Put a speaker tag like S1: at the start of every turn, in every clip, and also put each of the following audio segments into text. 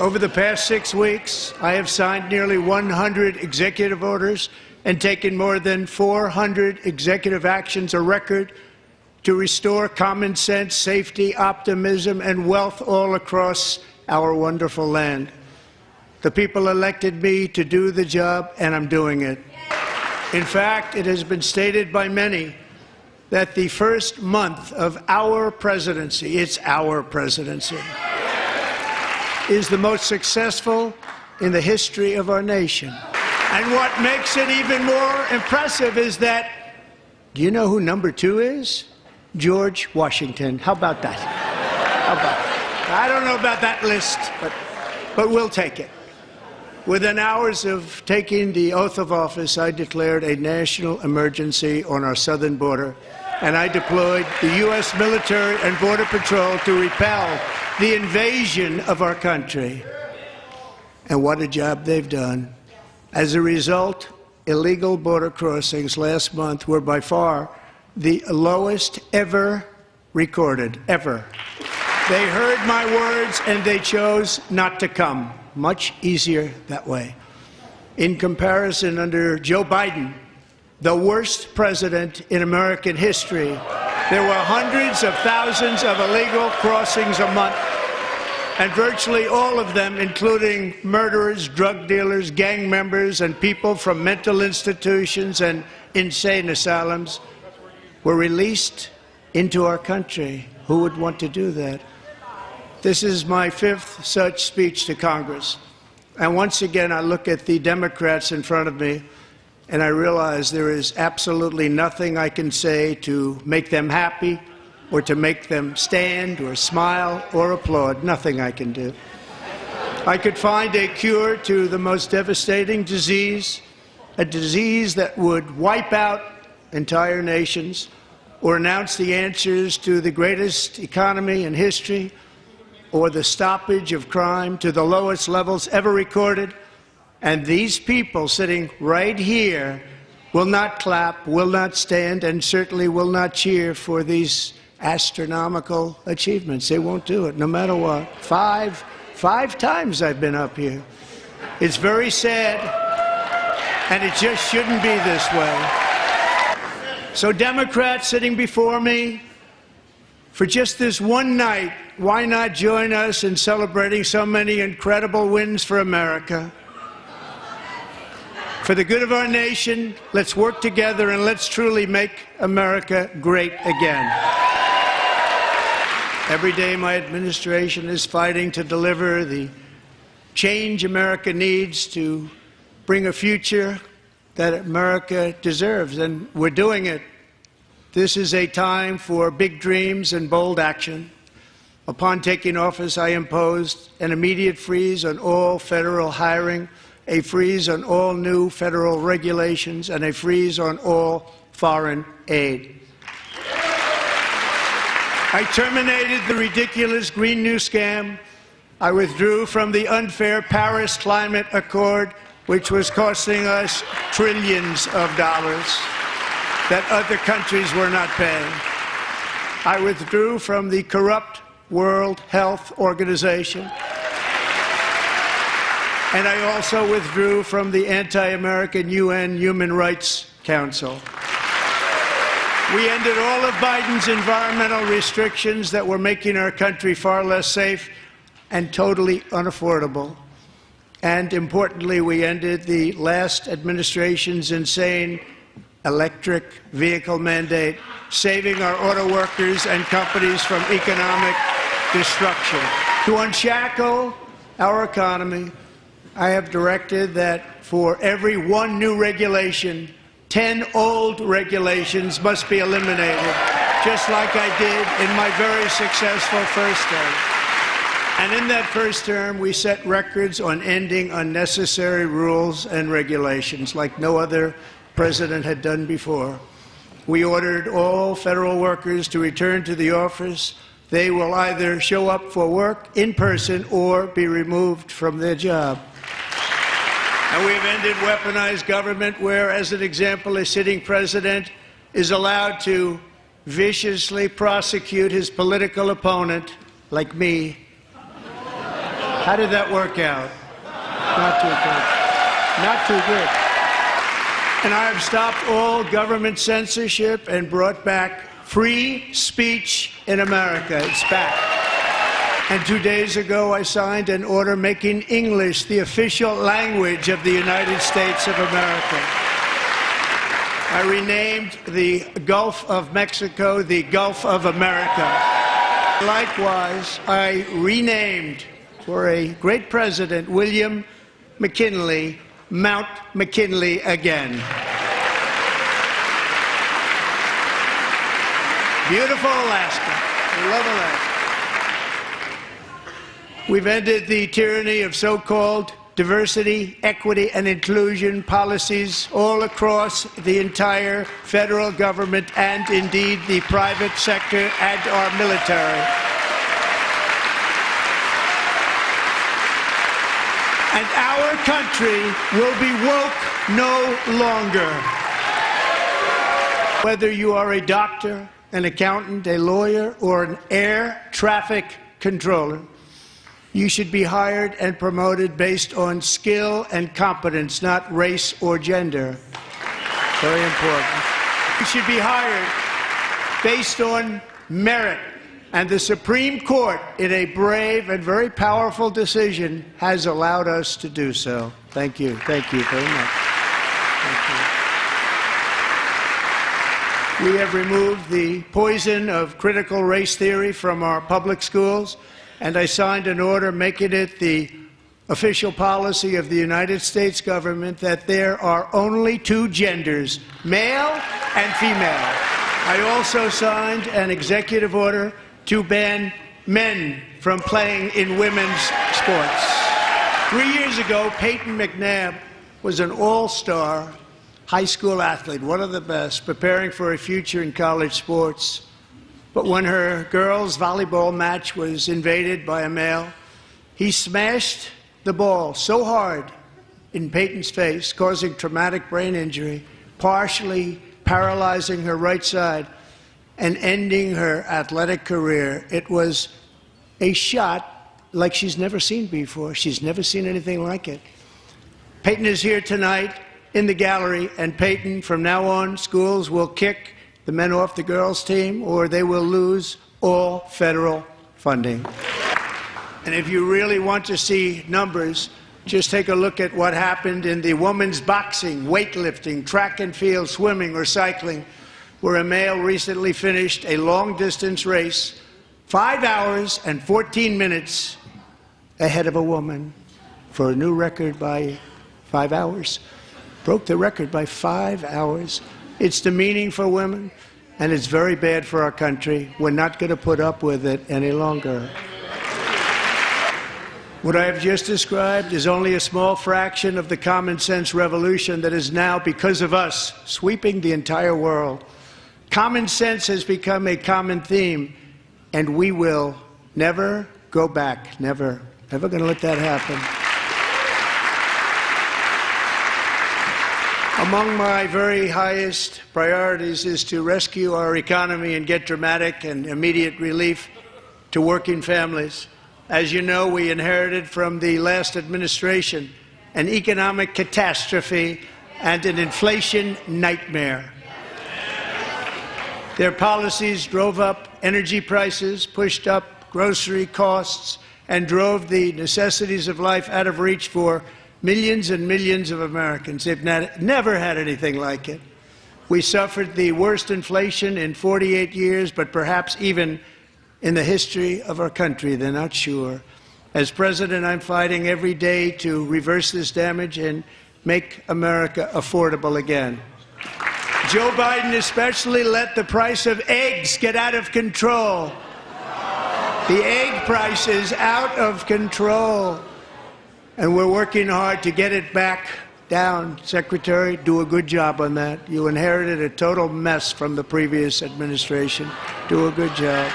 S1: Over the past 6 weeks, I have signed nearly 100 executive orders and taken more than 400 executive actions, a record, to restore common sense, safety, optimism, and wealth all across our wonderful land. The people elected me to do the job, and I'm doing it. In fact, it has been stated by many that the first month of our presidency, it's our presidency, is the most successful in the history of our nation. And what makes it even more impressive is that, do you know who number 2 is? George Washington. How about that? How about that? I don't know about that list, but we'll take it. Within hours of taking the oath of office, I declared a national emergency on our southern border, and I deployed the U.S. military and Border Patrol to repel the invasion of our country. And what a job they've done. As a result, illegal border crossings last month were by far the lowest ever recorded, ever. They heard my words and they chose not to come. Much easier that way. In comparison, under Joe Biden, the worst president in American history, there were hundreds of thousands of illegal crossings a month, and virtually all of them, including murderers, drug dealers, gang members, and people from mental institutions and insane asylums, were released into our country. Who would want to do that? This is my 5th such speech to Congress. And once again, I look at the Democrats in front of me, and I realize there is absolutely nothing I can say to make them happy or to make them stand or smile or applaud. Nothing I can do. I could find a cure to the most devastating disease, a disease that would wipe out entire nations, or announce the answers to the greatest economy in history, or the stoppage of crime to the lowest levels ever recorded. And these people sitting right here will not clap, will not stand, and certainly will not cheer for these astronomical achievements. They won't do it, no matter what. Five times I've been up here. It's very sad, and it just shouldn't be this way. So Democrats sitting before me, for just this one night, why not join us in celebrating so many incredible wins for America? For the good of our nation, let's work together and let's truly make America great again. Every day my administration is fighting to deliver the change America needs to bring a future that America deserves, and we're doing it. This is a time for big dreams and bold action. Upon taking office, I imposed an immediate freeze on all federal hiring, a freeze on all new federal regulations, and a freeze on all foreign aid. I terminated the ridiculous Green New Scam. I withdrew from the unfair Paris Climate Accord, which was costing us trillions of dollars that other countries were not paying. I withdrew from the corrupt World Health Organization. And I also withdrew from the anti-American UN Human Rights Council. We ended all of Biden's environmental restrictions that were making our country far less safe and totally unaffordable. And importantly, we ended the last administration's insane electric vehicle mandate, saving our auto workers and companies from economic destruction. To unshackle our economy, I have directed that for every 1 new regulation, 10 old regulations must be eliminated, just like I did in my very successful first term. And in that first term, we set records on ending unnecessary rules and regulations like no other president had done before. We ordered all federal workers to return to the office. They will either show up for work in person or be removed from their job. And we've ended weaponized government where, as an example, a sitting president is allowed to viciously prosecute his political opponent, like me, How did that work out? Not too good. Not too good. And I have stopped all government censorship and brought back free speech in America. It's back. And 2 days ago, I signed an order making English the official language of the United States of America. I renamed the Gulf of Mexico the Gulf of America. Likewise, I renamed, for a great president, William McKinley, Mount McKinley again. Beautiful Alaska. We love Alaska. We've ended the tyranny of so-called diversity, equity, and inclusion policies all across the entire federal government and indeed the private sector and our military. And our country will be woke no longer. Whether you are a doctor, an accountant, a lawyer, or an air traffic controller, you should be hired and promoted based on skill and competence, not race or gender. Very important. You should be hired based on merit. And the Supreme Court, in a brave and very powerful decision, has allowed us to do so. Thank you. Thank you very much. Thank you. We have removed the poison of critical race theory from our public schools, and I signed an order making it the official policy of the United States government that there are only two genders, male and female. I also signed an executive order to ban men from playing in women's sports. 3 years ago, Peyton McNabb was an all-star high school athlete, one of the best, preparing for a future in college sports. But when her girls' volleyball match was invaded by a male, he smashed the ball so hard in Peyton's face, causing traumatic brain injury, partially paralyzing her right side, and ending her athletic career. It was a shot like she's never seen before. She's never seen anything like it. Peyton is here tonight in the gallery, and Peyton, from now on, schools will kick the men off the girls' team, or they will lose all federal funding. And if you really want to see numbers, just take a look at what happened in the women's boxing, weightlifting, track and field, swimming, or cycling, where a male recently finished a long-distance race 5 hours and 14 minutes ahead of a woman for a new record by 5 hours. Broke the record by 5 hours. It's demeaning for women, and it's very bad for our country. We're not going to put up with it any longer. What I have just described is only a small fraction of the common sense revolution that is now, because of us, sweeping the entire world. Common sense has become a common theme, and we will never go back. Never. Never going to let that happen. Among my very highest priorities is to rescue our economy and get dramatic and immediate relief to working families. As you know, we inherited from the last administration an economic catastrophe and an inflation nightmare. Their policies drove up energy prices, pushed up grocery costs, and drove the necessities of life out of reach for millions and millions of Americans. They've never had anything like it. We suffered the worst inflation in 48 years, but perhaps even in the history of our country. They're not sure. As president, I'm fighting every day to reverse this damage and make America affordable again. Joe Biden especially let the price of eggs get out of control. The egg price is out of control. And we're working hard to get it back down. Secretary, do a good job on that. You inherited a total mess from the previous administration. Do a good job.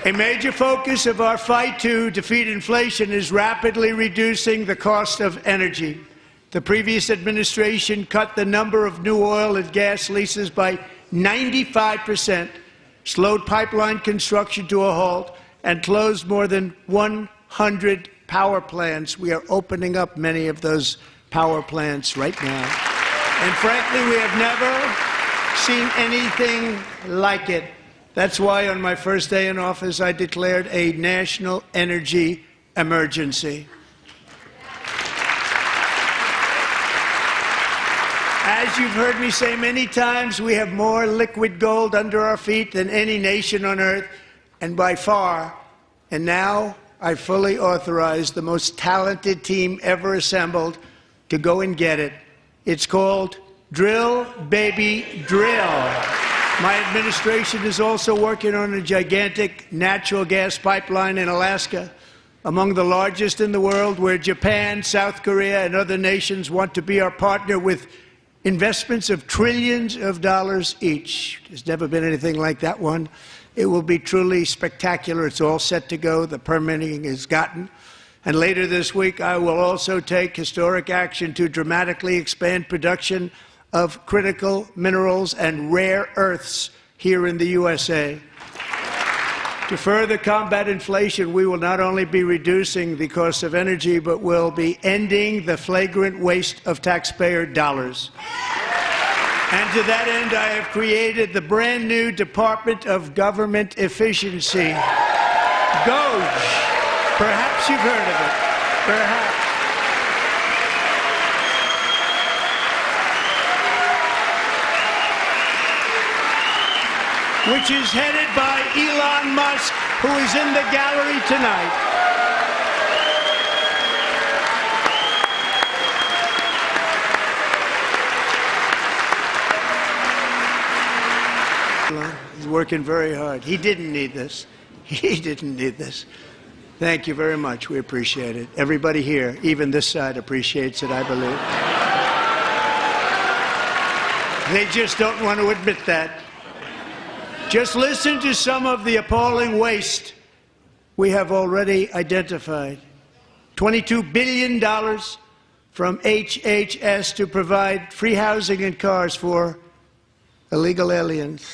S1: A major focus of our fight to defeat inflation is rapidly reducing the cost of energy. The previous administration cut the number of new oil and gas leases by 95%, slowed pipeline construction to a halt, and closed more than 100 100 power plants. We are opening up many of those power plants right now. And frankly, we have never seen anything like it. That's why on my first day in office, I declared a national energy emergency. As you've heard me say many times, we have more liquid gold under our feet than any nation on earth, and by far. And now I fully authorize the most talented team ever assembled to go and get it. It's called Drill, Baby, Drill. My administration is also working on a gigantic natural gas pipeline in Alaska, among the largest in the world, where Japan, South Korea, and other nations want to be our partner with investments of trillions of dollars each. There's never been anything like that one. It will be truly spectacular. It's all set to go. The permitting is gotten. And later this week, I will also take historic action to dramatically expand production of critical minerals and rare earths here in the USA. To further combat inflation, we will not only be reducing the cost of energy, but will be ending the flagrant waste of taxpayer dollars. And to that end, I have created the brand new Department of Government Efficiency, DOGE. Perhaps you've heard of it. Perhaps. Which is headed by Elon Musk, who is in the gallery tonight. He's working very hard. He didn't need this. He didn't need this. Thank you very much. We appreciate it. Everybody here, even this side, appreciates it, I believe. They just don't want to admit that. Just listen to some of the appalling waste we have already identified. $22 billion from HHS to provide free housing and cars for illegal aliens.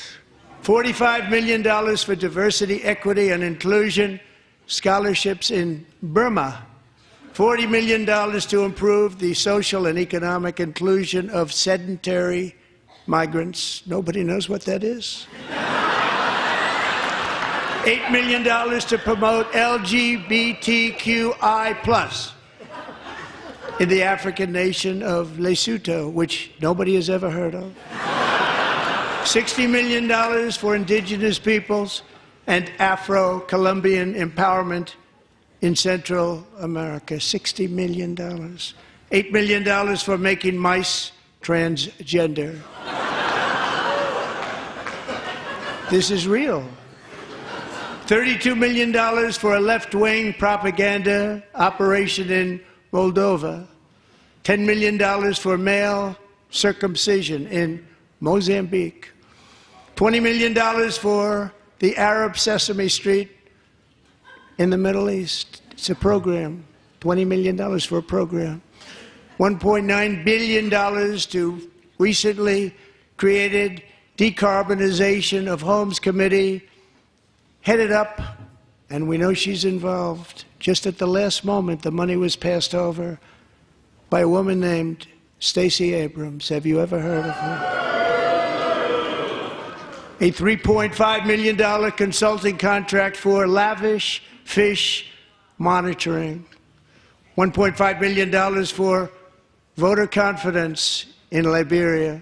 S1: $45 million for diversity, equity, and inclusion scholarships in Burma. $40 million to improve the social and economic inclusion of sedentary migrants. Nobody knows what that is. $8 million to promote LGBTQI+ in the African nation of Lesotho, which nobody has ever heard of. $60 million for indigenous peoples and Afro-Colombian empowerment in Central America. $60 million. $8 million for making mice transgender. This is real. $32 million for a left-wing propaganda operation in Moldova. $10 million for male circumcision in Mozambique. $20 million for the Arab Sesame Street in the Middle East. It's a program. $20 million for a program. $1.9 billion to recently created Decarbonization of Homes Committee, headed up, and we know she's involved. Just at the last moment, the money was passed over by a woman named Stacey Abrams. Have you ever heard of her? A $3.5 million consulting contract for lavish fish monitoring. $1.5 million for voter confidence in Liberia.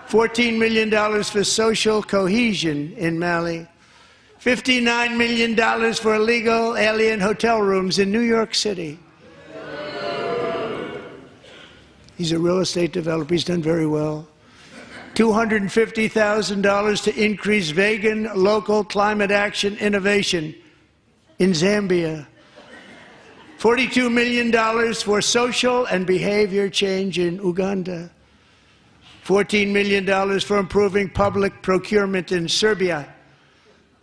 S1: $14 million for social cohesion in Mali. $59 million for illegal alien hotel rooms in New York City. He's a real estate developer. He's done very well. $250,000 to increase vegan local climate action innovation in Zambia. $42 million for social and behavior change in Uganda. $14 million for improving public procurement in Serbia.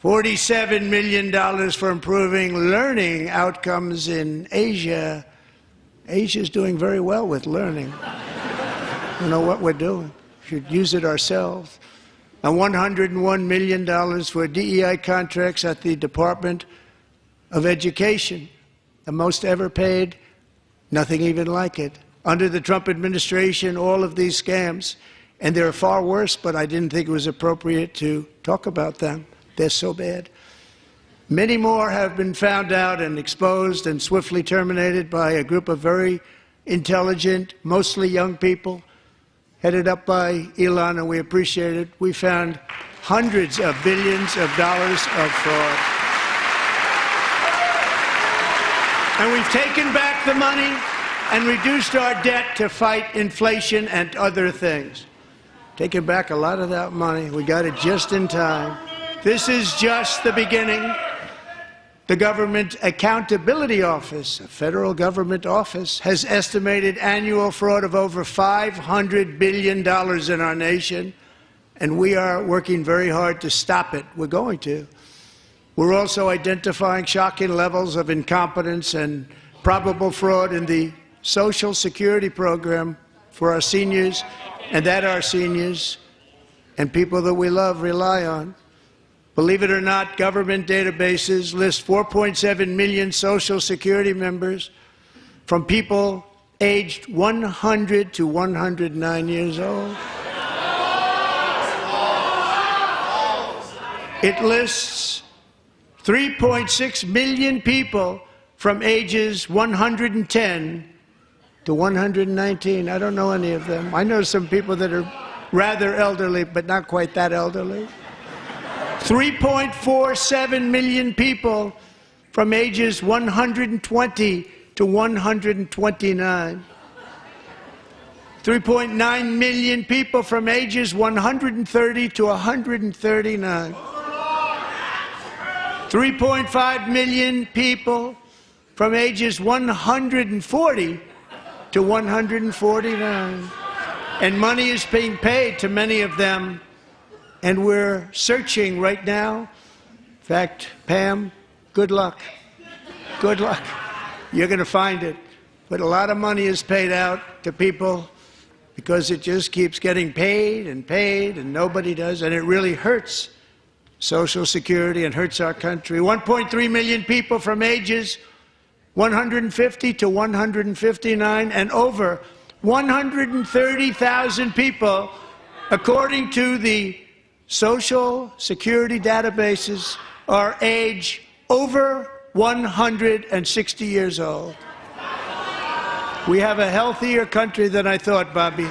S1: $47 million for improving learning outcomes in Asia. Asia's doing very well with learning. We know what we're doing. We should use it ourselves. And $101 million for DEI contracts at the Department of Education. the most ever paid, nothing even like it. Under the Trump administration, all of these scams, and they're far worse, but I didn't think it was appropriate to talk about them. They're so bad. Many more have been found out and exposed and swiftly terminated by a group of very intelligent, mostly young people, headed up by Elon, and we appreciate it. We found hundreds of billions of dollars of fraud. And we've taken back the money and reduced our debt to fight inflation and other things. Taken back a lot of that money. We got it just in time. This is just the beginning. The Government Accountability Office, a federal government office, has estimated annual fraud of over $500 billion in our nation, and we are working very hard to stop it. We're going to. We're also identifying shocking levels of incompetence and probable fraud in the Social Security program for our seniors, and that our seniors and people that we love rely on. Believe it or not, government databases list 4.7 million Social Security members from people aged 100 to 109 years old. It lists 3.6 million people from ages 110 to 119. I don't know any of them. I know some people that are rather elderly, but not quite that elderly. 3.47 million people from ages 120 to 129. 3.9 million people from ages 130 to 139. 3.5 million people from ages 140 to 149. And money is being paid to many of them. And we're searching right now. In fact, Pam, good luck. Good luck. You're going to find it. But a lot of money is paid out to people because it just keeps getting paid, and nobody does. And it really hurts Social Security and hurts our country. 1.3 million people from ages 150 to 159, and over 130,000 people, according to the Social Security databases, are age over 160 years old. We have a healthier country than I thought, Bobby.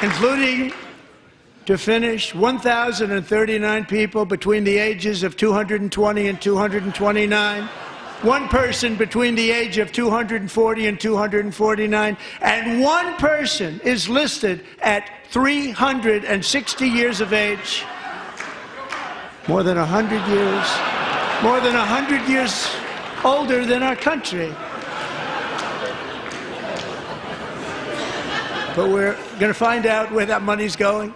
S1: Including, to finish, 1,039 people between the ages of 220 and 229. One person between the age of 240 and 249, and one person is listed at 360 years of age. More than 100 years, more than 100 years older than our country. But we're going to find out where that money's going,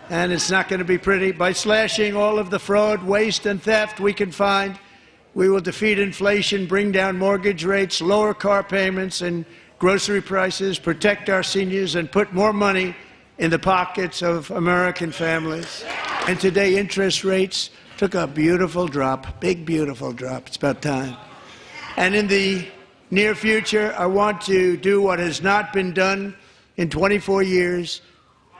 S1: and it's not going to be pretty. By slashing all of the fraud, waste, and theft we can find, we will defeat inflation, bring down mortgage rates, lower car payments and grocery prices, protect our seniors, and put more money in the pockets of American families. And today, interest rates took a beautiful drop, big, beautiful drop. It's about time. And in the near future, I want to do what has not been done in 24 years,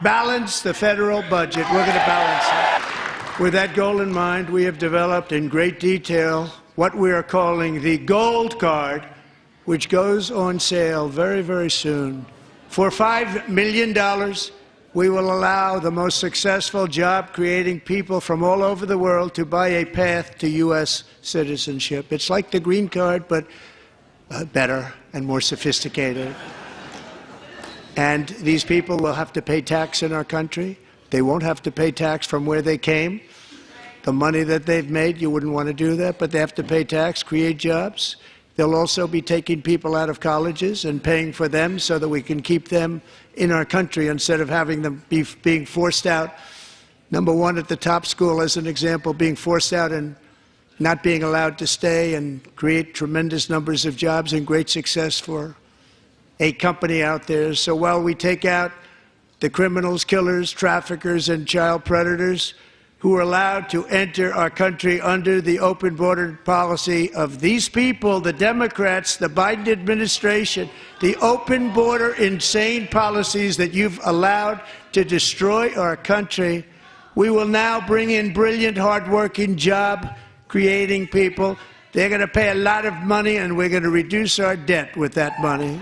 S1: balance the federal budget. We're going to balance it. With that goal in mind, we have developed in great detail what we are calling the Gold Card, which goes on sale very, very soon. For $5 million, we will allow the most successful job-creating people from all over the world to buy a path to U.S. citizenship. It's like the green card, but better and more sophisticated. And these people will have to pay tax in our country. They won't have to pay tax from where they came. The money that they've made, you wouldn't want to do that, but they have to pay tax, create jobs. They'll also be taking people out of colleges and paying for them so that we can keep them in our country instead of having them being forced out. Number one, at the top school, as an example, being forced out and not being allowed to stay and create tremendous numbers of jobs and great success for a company out there. So while we take out the criminals, killers, traffickers, and child predators, who are allowed to enter our country under the open border policy of these people, the Democrats, the Biden administration, the open border insane policies that you've allowed to destroy our country. We will now bring in brilliant, hardworking, job-creating people. They're going to pay a lot of money, and we're going to reduce our debt with that money.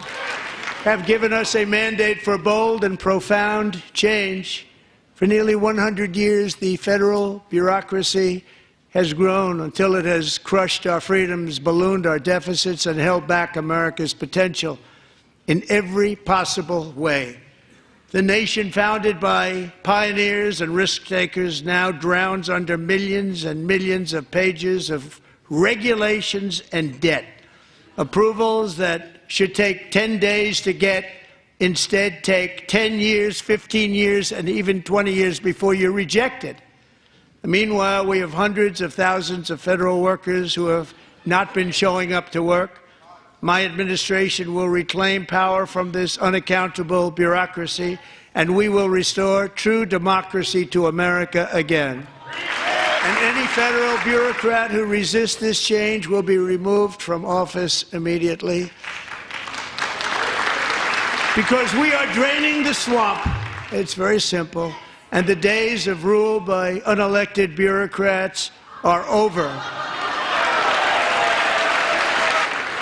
S1: Have given us a mandate for bold and profound change. For nearly 100 years, the federal bureaucracy has grown until it has crushed our freedoms, ballooned our deficits, and held back America's potential in every possible way. The nation founded by pioneers and risk-takers now drowns under millions and millions of pages of regulations and debt. Approvals that should take 10 days to get instead take 10 years, 15 years, and even 20 years before you're rejected. Meanwhile, we have hundreds of thousands of federal workers who have not been showing up to work. My administration will reclaim power from this unaccountable bureaucracy, and we will restore true democracy to America again. And any federal bureaucrat who resists this change will be removed from office immediately. Because we are draining the swamp. It's very simple. And the days of rule by unelected bureaucrats are over.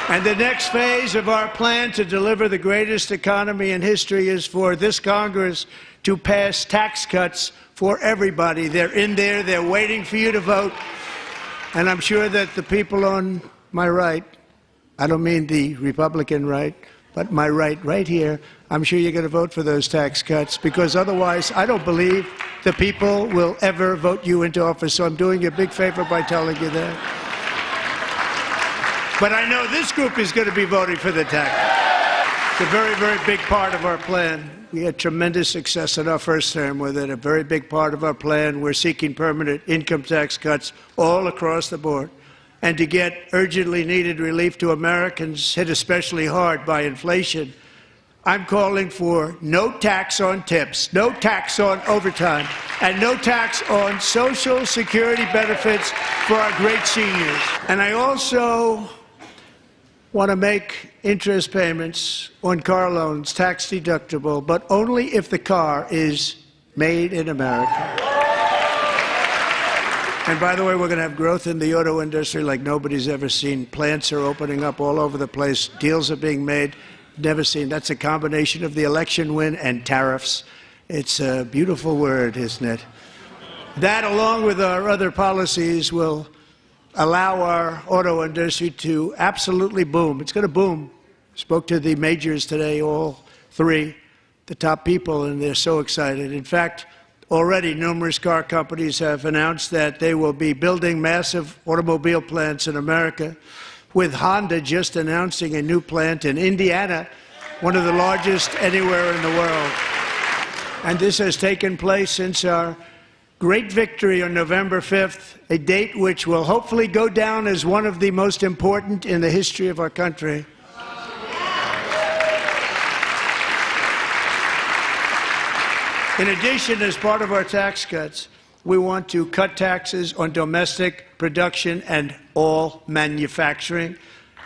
S1: And the next phase of our plan to deliver the greatest economy in history is for this Congress to pass tax cuts for everybody. They're in there. They're waiting for you to vote. And I'm sure that the people on my right, I don't mean the Republican right, but my right here, I'm sure you're going to vote for those tax cuts, because otherwise I don't believe the people will ever vote you into office. So I'm doing you a big favor by telling you that. But I know this group is going to be voting for the tax. It's a very, very big part of our plan. We had tremendous success in our first term with it. A very big part of our plan. We're seeking permanent income tax cuts all across the board. And to get urgently needed relief to Americans hit especially hard by inflation, I'm calling for no tax on tips, no tax on overtime, and no tax on Social Security benefits for our great seniors. And I also want to make interest payments on car loans tax deductible, but only if the car is made in America. And by the way, we're going to have growth in the auto industry like nobody's ever seen. Plants are opening up all over the place. Deals are being made. Never seen. That's a combination of the election win and tariffs. It's a beautiful word, isn't it? That, along with our other policies, will allow our auto industry to absolutely boom. It's going to boom. Spoke to the majors today, all three, the top people, and they're so excited. In fact, already numerous car companies have announced that they will be building massive automobile plants in America, with Honda just announcing a new plant in Indiana, one of the largest anywhere in the world. And this has taken place since our great victory on November 5th, a date which will hopefully go down as one of the most important in the history of our country. In addition, as part of our tax cuts, we want to cut taxes on domestic production and all manufacturing.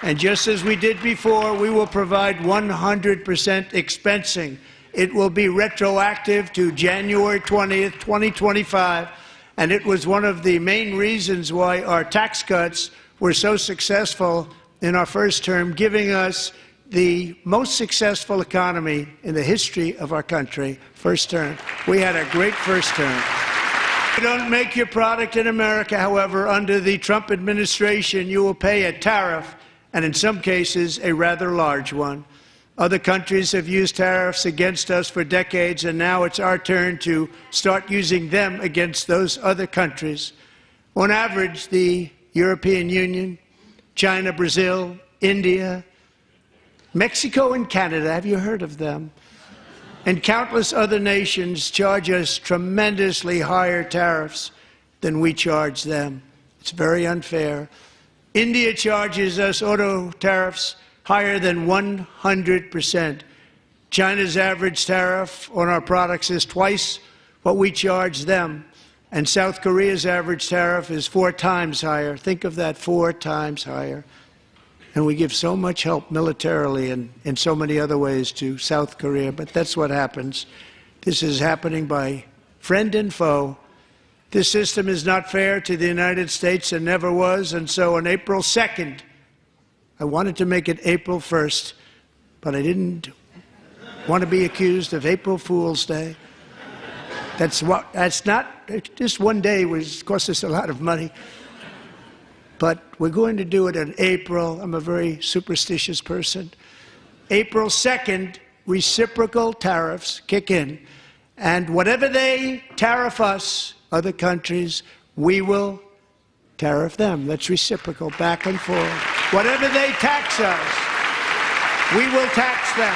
S1: And just as we did before, we will provide 100% expensing. It will be retroactive to January 20th, 2025. And it was one of the main reasons why our tax cuts were so successful in our first term, giving us the most successful economy in the history of our country, first term. We had a great first term. If you don't make your product in America, however, under the Trump administration, you will pay a tariff, and in some cases, a rather large one. Other countries have used tariffs against us for decades, and now it's our turn to start using them against those other countries. On average, the European Union, China, Brazil, India, Mexico and Canada, have you heard of them? And countless other nations charge us tremendously higher tariffs than we charge them. It's very unfair. India charges us auto tariffs higher than 100%. China's average tariff on our products is twice what we charge them. And South Korea's average tariff is 4 times higher. Think of that, 4 times higher. And we give so much help militarily and in so many other ways to South Korea, but that's what happens. This is happening by friend and foe. This system is not fair to the United States and never was, and so on April 2nd, I wanted to make it April 1st, but I didn't want to be accused of April Fool's Day. That's not, just one day cost us a lot of money. But we're going to do it in April. I'm a very superstitious person. April 2nd, reciprocal tariffs kick in. And whatever they tariff us, other countries, we will tariff them. That's reciprocal, back and forth. Whatever they tax us, we will tax them.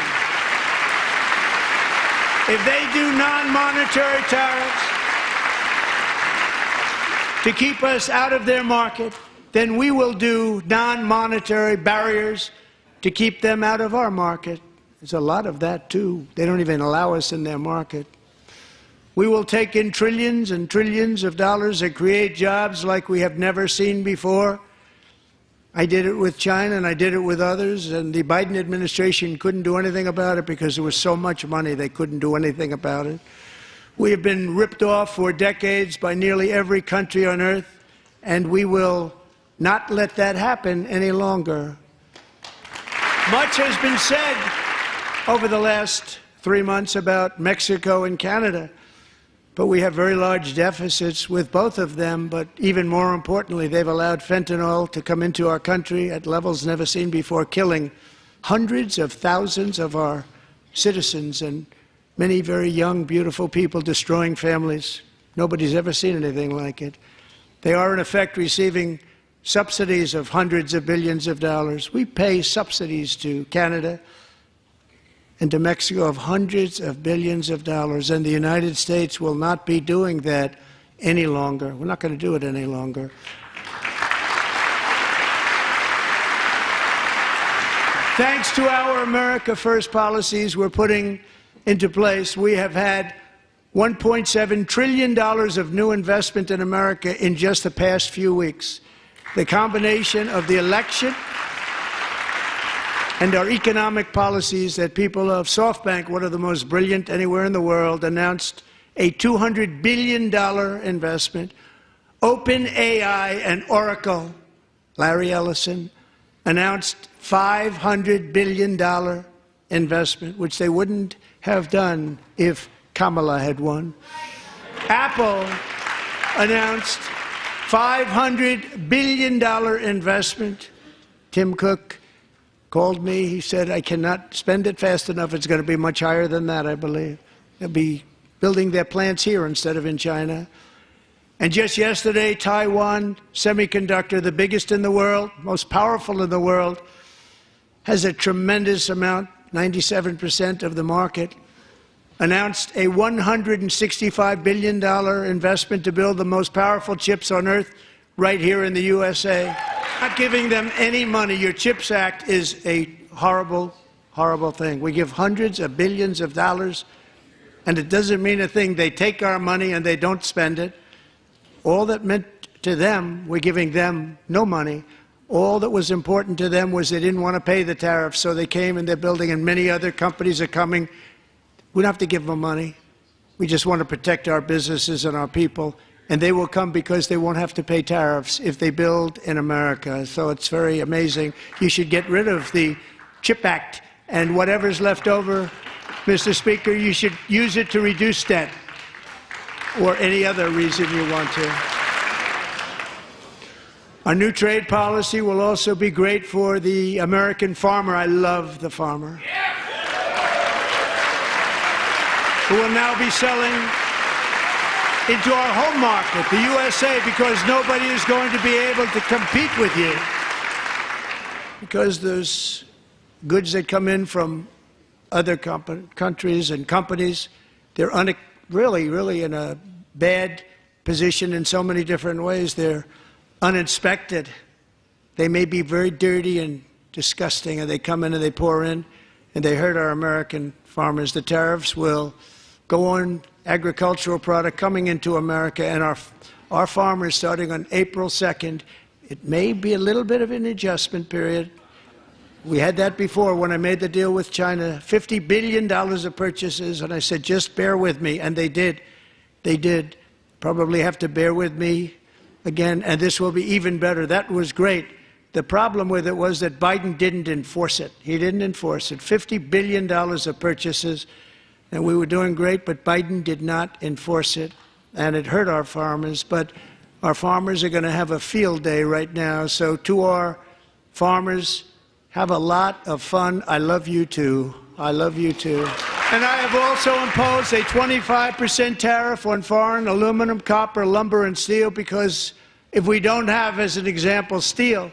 S1: If they do non-monetary tariffs to keep us out of their market, then we will do non-monetary barriers to keep them out of our market. There's a lot of that, too. They don't even allow us in their market. We will take in trillions and trillions of dollars and create jobs like we have never seen before. I did it with China and I did it with others, and the Biden administration couldn't do anything about it because there was so much money they couldn't do anything about it. We have been ripped off for decades by nearly every country on earth, and we will not let that happen any longer. Much has been said over the last 3 months about Mexico and Canada. But we have very large deficits with both of them, but even more importantly, they've allowed fentanyl to come into our country at levels never seen before, killing hundreds of thousands of our citizens and many very young, beautiful people, destroying families. Nobody's ever seen anything like it. They are, in effect, receiving subsidies of hundreds of billions of dollars. We pay subsidies to Canada and to Mexico of hundreds of billions of dollars, and the United States will not be doing that any longer. We're not going to do it any longer. Thanks to our America First policies we're putting into place, we have had $1.7 trillion of new investment in America in just the past few weeks. The combination of the election and our economic policies that people of SoftBank, one of the most brilliant anywhere in the world, announced a $200 billion investment. OpenAI and Oracle, Larry Ellison, announced $500 billion investment, which they wouldn't have done if Kamala had won. Apple announced $500 billion investment. Tim Cook called me. He said, I cannot spend it fast enough. It's going to be much higher than that, I believe. They'll be building their plants here instead of in China. And just yesterday, Taiwan Semiconductor, the biggest in the world, most powerful in the world, has a tremendous amount, 97% of the market, announced a $165 billion investment to build the most powerful chips on earth right here in the USA. Not giving them any money. Your CHIPS Act is a horrible, horrible thing. We give hundreds of billions of dollars, and it doesn't mean a thing. They take our money and they don't spend it. All that meant to them, we're giving them no money. All that was important to them was they didn't want to pay the tariffs, so they came and they're building, and many other companies are coming. We don't have to give them money. We just want to protect our businesses and our people. And they will come because they won't have to pay tariffs if they build in America. So it's very amazing. You should get rid of the CHIP Act, and whatever's left over, Mr. Speaker, you should use it to reduce debt or any other reason you want to. Our new trade policy will also be great for the American farmer. I love the farmer. Who will now be selling into our home market, the USA, because nobody is going to be able to compete with you. Because those goods that come in from other countries and companies, they're really in a bad position in so many different ways. They're uninspected. They may be very dirty and disgusting, and they come in and they pour in, and they hurt our American farmers. The tariffs will go-on agricultural product coming into America, and our farmers, starting on April 2nd, it may be a little bit of an adjustment period. We had that before when I made the deal with China, $50 billion of purchases, and I said, just bear with me, and they did. They did. Probably have to bear with me again, and this will be even better. That was great. The problem with it was that Biden didn't enforce it. He didn't enforce it. $50 billion of purchases, and we were doing great, but Biden did not enforce it, and it hurt our farmers. But our farmers are going to have a field day right now. So to our farmers, have a lot of fun. I love you too. I love you too. And I have also imposed a 25% tariff on foreign aluminum, copper, lumber, and steel, because if we don't have, as an example, steel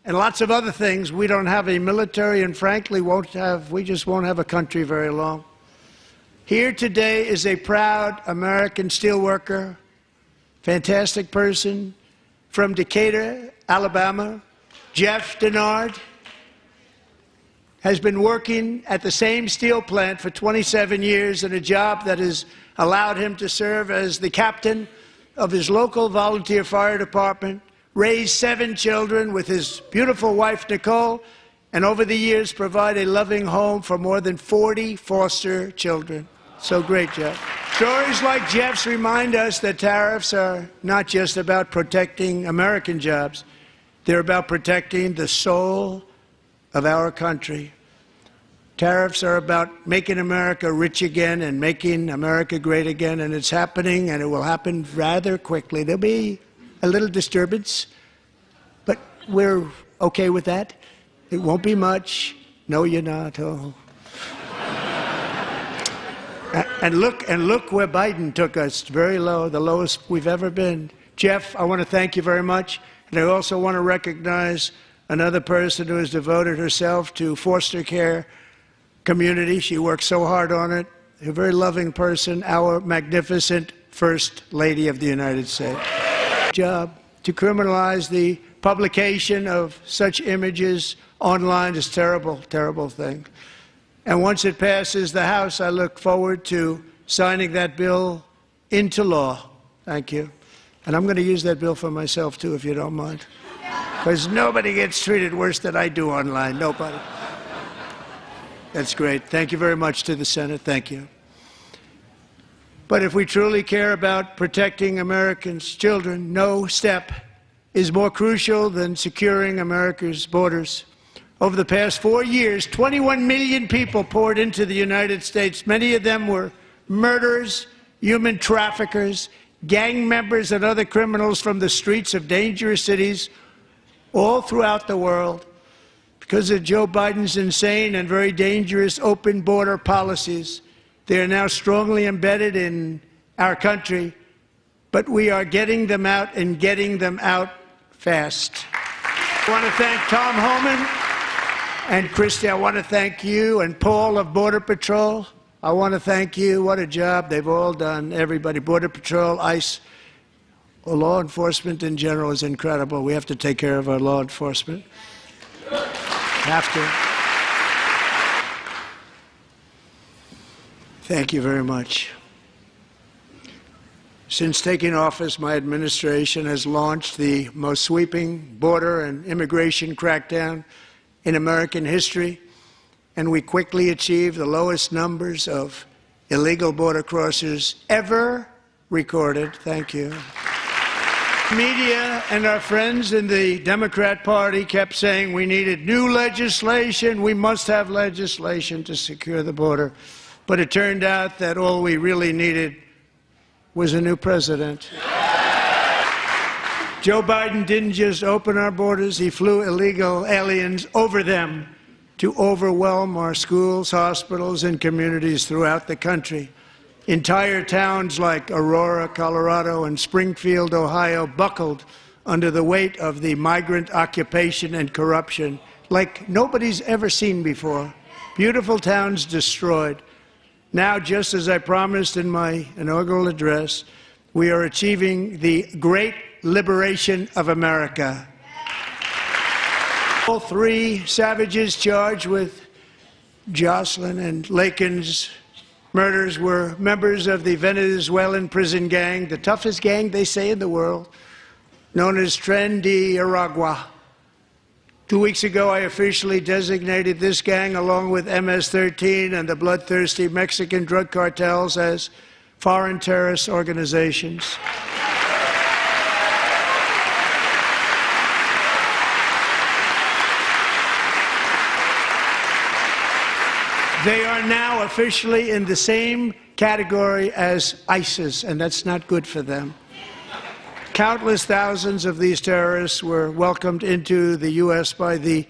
S1: and lots of other things, we don't have a military, and frankly, we just won't have a country very long. Here today is a proud American steelworker, fantastic person from Decatur, Alabama, Jeff Denard. Has been working at the same steel plant for 27 years in a job that has allowed him to serve as the captain of his local volunteer fire department, raise 7 children with his beautiful wife, Nicole, and over the years provide a loving home for more than 40 foster children. So great, Jeff. Stories like Jeff's remind us that tariffs are not just about protecting American jobs. They're about protecting the soul of our country. Tariffs are about making America rich again and making America great again, and it's happening, and it will happen rather quickly. There'll be a little disturbance, but we're okay with that. It won't be much. No, you're not. Oh. And look where Biden took us. Very low, the lowest we've ever been. Jeff, I want to thank you very much, and I also want to recognize another person who has devoted herself to foster care community. She works so hard on it. A very loving person, our magnificent First Lady of the United States. Job to criminalize the publication of such images online is terrible, terrible thing. And once it passes the House, I look forward to signing that bill into law. Thank you. And I'm going to use that bill for myself, too, if you don't mind. Because nobody gets treated worse than I do online. Nobody. That's great. Thank you very much to the Senate. Thank you. But if we truly care about protecting Americans' children, no step is more crucial than securing America's borders. Over the past 4 years, 21 million people poured into the United States. Many of them were murderers, human traffickers, gang members, and other criminals from the streets of dangerous cities all throughout the world. Because of Joe Biden's insane and very dangerous open border policies, they are now strongly embedded in our country, but we are getting them out and getting them out fast. I want to thank Tom Homan and Christy. I want to thank you and Paul of Border Patrol. I want to thank you. What a job they've all done, everybody. Border Patrol, ICE, law enforcement in general is incredible. We have to take care of our law enforcement. Have to. Thank you very much. Since taking office, my administration has launched the most sweeping border and immigration crackdown in American history, and we quickly achieved the lowest numbers of illegal border crossers ever recorded. Thank you. Media and our friends in the Democrat Party kept saying we needed new legislation, we must have legislation to secure the border. But it turned out that all we really needed was a new president. Joe Biden didn't just open our borders, he flew illegal aliens over them to overwhelm our schools, hospitals, and communities throughout the country. Entire towns like Aurora, Colorado, and Springfield, Ohio, buckled under the weight of the migrant occupation and corruption like nobody's ever seen before. Beautiful towns destroyed. Now, just as I promised in my inaugural address, we are achieving the great liberation of America. All 3 savages charged with Jocelyn and Lakin's murders were members of the Venezuelan prison gang, the toughest gang, they say, in the world, known as Tren de Aragua. 2 weeks ago, I officially designated this gang, along with MS-13 and the bloodthirsty Mexican drug cartels, as foreign terrorist organizations. They are now officially in the same category as ISIS, and that's not good for them. Countless thousands of these terrorists were welcomed into the U.S. by the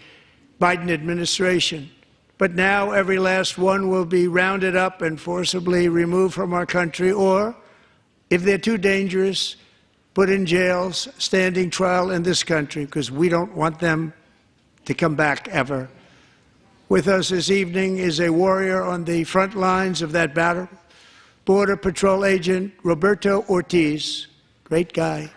S1: Biden administration. But now every last one will be rounded up and forcibly removed from our country, or, if they're too dangerous, put in jails, standing trial in this country, because we don't want them to come back ever. With us this evening is a warrior on the front lines of that battle, Border Patrol Agent Roberto Ortiz. Great guy.